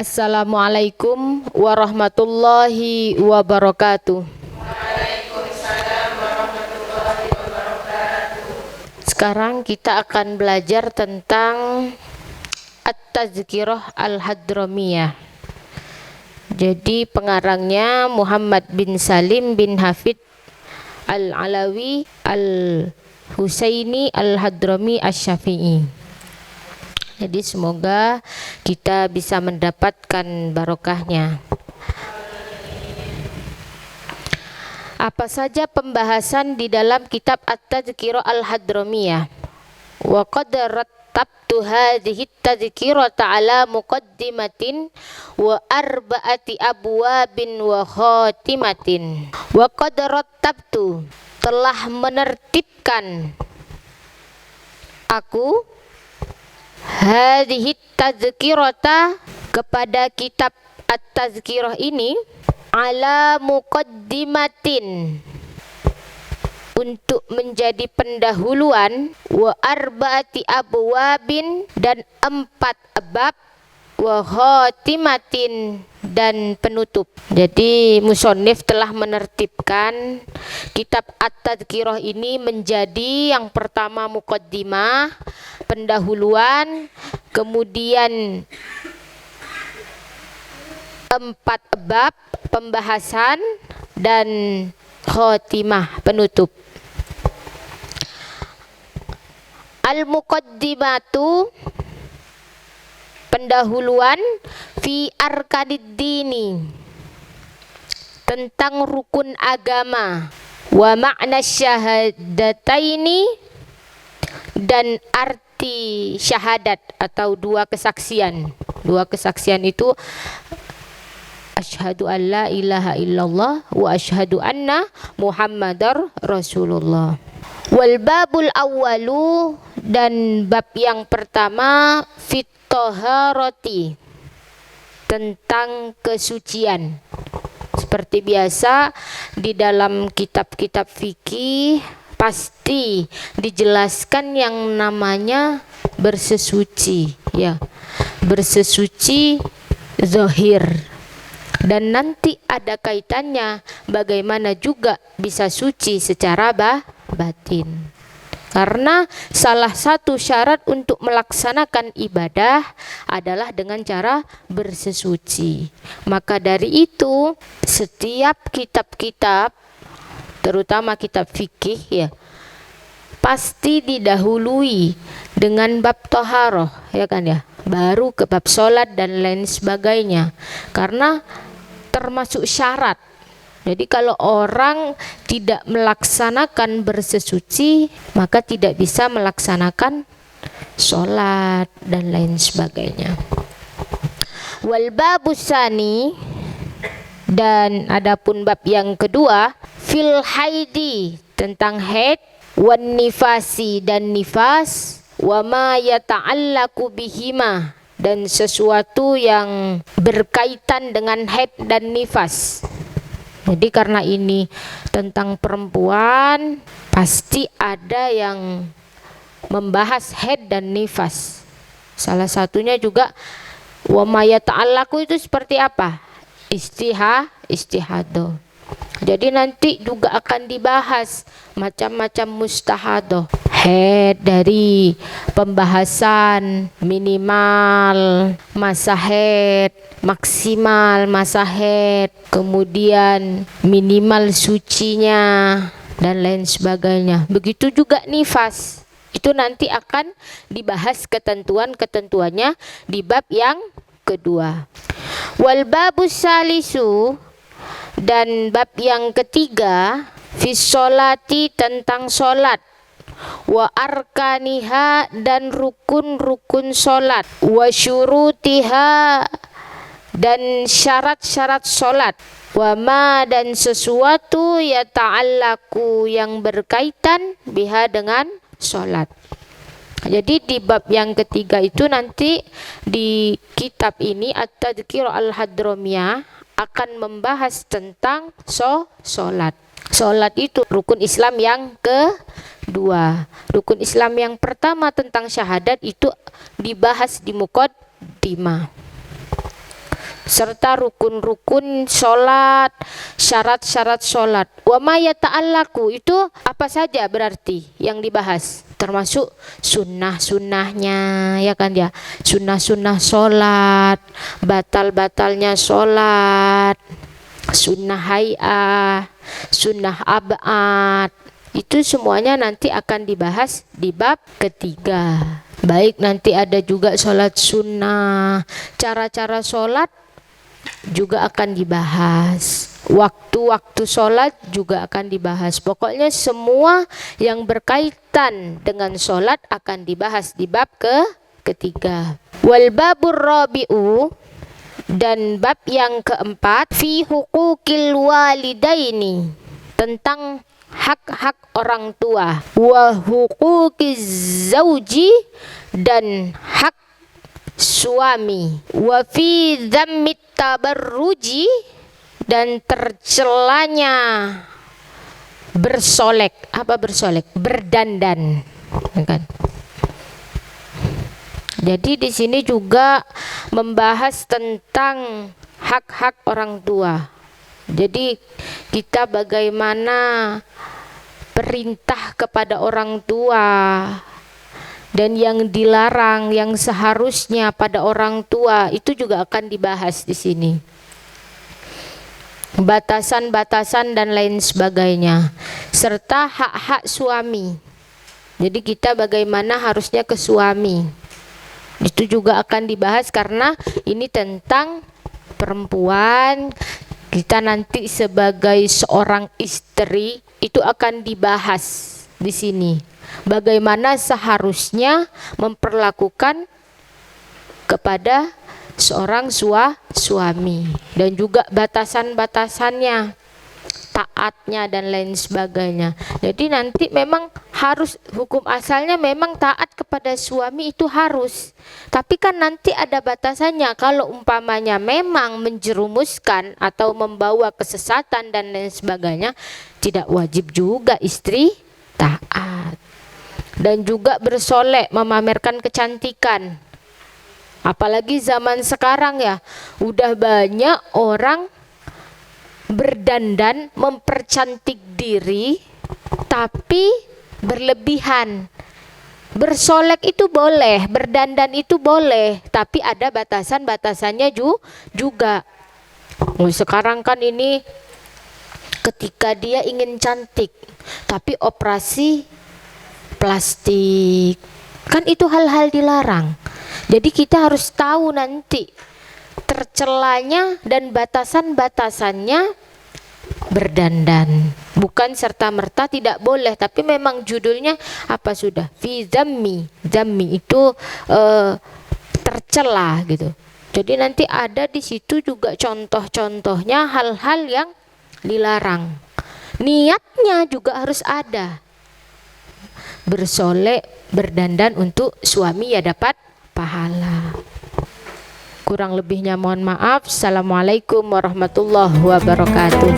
Assalamualaikum warahmatullahi wabarakatuh. Sekarang kita akan belajar tentang At-Tazkirah Al-Hadramiyah. Jadi pengarangnya Muhammad bin Salim bin Hafid Al-Alawi Al-Husaini Al-Hadrami Asy-Syafi'i. Jadi semoga kita bisa mendapatkan barokahnya. Apa saja pembahasan di dalam kitab At-Tazkirah Al-Hadramiyah? Wa qad rattabtu hadhihi at-tadhkirata ala muqaddimatin wa arba'ati abwabin wa khatimatin. Wa qad rattabtu, telah menertibkan aku hadhihi tazkirata, kepada kitab At-Tazkirah ini, ala muqaddimatin, untuk menjadi pendahuluan, wa arba'ati abwabin, dan 4 bab, wa khatimatin, dan penutup. Jadi musannif telah menertibkan kitab At-Tazkirah ini menjadi yang pertama muqaddimah, pendahuluan, kemudian 4 bab pembahasan, dan khotimah, penutup. Al-muqaddimatu, pendahuluan, fi arkanid dini, tentang rukun agama, wa makna syahadataini, dan arti syahadat atau 2 kesaksian. 2 kesaksian itu asyhadu an la ilaha illallah wa asyhadu anna muhammadar rasulullah. Wal babul awwalu, dan bab yang pertama, fit taharati, tentang kesucian. Seperti biasa di dalam kitab-kitab fikih pasti dijelaskan yang namanya bersesuci, ya. Bersesuci zahir, dan nanti ada kaitannya bagaimana juga bisa suci secara batin. Karena salah satu syarat untuk melaksanakan ibadah adalah dengan cara bersesuci. Maka dari itu setiap kitab-kitab, terutama kitab fikih, ya, pasti didahului dengan bab taharah, ya kan, ya, baru ke bab sholat dan lain sebagainya, karena termasuk syarat. Jadi kalau orang tidak melaksanakan bersesuci, maka tidak bisa melaksanakan sholat dan lain sebagainya. Wal babusani, dan adapun bab yang kedua, fil haidi, tentang haid, wan nifasi, dan nifas, wa ma yata'allaku bihima, dan sesuatu yang berkaitan dengan haid dan nifas. Jadi karena ini tentang perempuan, pasti ada yang membahas haid dan nifas. Salah satunya juga wa ma yata'allaku itu seperti apa? Istihadah. Jadi nanti juga akan dibahas macam-macam mustahadah. Haid dari pembahasan minimal masa haid, maksimal masa haid, kemudian minimal sucinya, dan lain sebagainya. Begitu juga nifas. Itu nanti akan dibahas ketentuan-ketentuannya di bab yang kedua. Wal babus salisu, dan bab yang ketiga, fis sholati, tentang sholat, wa arkaniha, dan rukun-rukun sholat, wa syurutiha, dan syarat-syarat sholat, wa ma, dan sesuatu ya ta'allaku, yang berkaitan biha, dengan sholat. Jadi di bab yang ketiga itu nanti di kitab ini At-Tazkirah Al-Hadramiyah akan membahas tentang sholat. Sholat itu rukun Islam yang kedua. Rukun Islam yang pertama tentang syahadat itu dibahas di muqaddimah. serta rukun-rukun sholat, syarat-syarat sholat. Wa ma yata'allaku, itu apa saja berarti yang dibahas, termasuk sunnah-sunnahnya, ya kan ya, sunnah-sunnah sholat, batal-batalnya sholat, sunnah hay'ah, sunnah ab'ad, itu semuanya nanti akan dibahas di bab ketiga. Baik, nanti ada juga sholat sunnah, cara-cara sholat juga akan dibahas, waktu-waktu sholat juga akan dibahas. Pokoknya semua yang berkaitan dengan sholat akan dibahas di bab ketiga. Wal babur rabi'u, dan bab yang keempat, fi huquqil walidaini, tentang hak-hak orang tua, wa huquqiz zauji, dan hak suami, wa fi dhammit tabarruji, dan tercelanya bersolek. Apa bersolek? Berdandan, kan? Jadi di sini juga membahas tentang hak-hak orang tua. Jadi kita bagaimana perintah kepada orang tua, dan yang dilarang, yang seharusnya pada orang tua, itu juga akan dibahas di sini. Batasan-batasan dan lain sebagainya, serta hak-hak suami. Jadi kita bagaimana harusnya ke suami, itu juga akan dibahas, karena ini tentang perempuan. Kita nanti sebagai seorang istri itu akan dibahas di sini. Bagaimana seharusnya memperlakukan kepada seorang suami, dan juga batasan-batasannya, taatnya dan lain sebagainya. Jadi nanti memang harus, hukum asalnya memang taat kepada suami itu harus, tapi kan nanti ada batasannya. Kalau umpamanya memang menjerumuskan atau membawa kesesatan dan lain sebagainya, tidak wajib juga istri taat. Dan juga bersolek, memamerkan kecantikan, apalagi zaman sekarang ya, udah banyak orang berdandan, mempercantik diri, tapi berlebihan. Bersolek itu boleh, berdandan itu boleh, tapi ada batasan-batasannya juga. Sekarang kan ini ketika dia ingin cantik tapi operasi plastik, kan itu hal-hal dilarang. Jadi kita harus tahu nanti tercelanya dan batasan-batasannya berdandan. Bukan serta-merta tidak boleh, tapi memang judulnya apa sudah, fi zammi. Zammi itu tercela gitu. Jadi nanti ada di situ juga contoh-contohnya hal-hal yang dilarang. Niatnya juga harus ada. Bersolek, berdandan untuk suami ya dapat pahala. Kurang lebihnya mohon maaf. Assalamualaikum warahmatullahi wabarakatuh.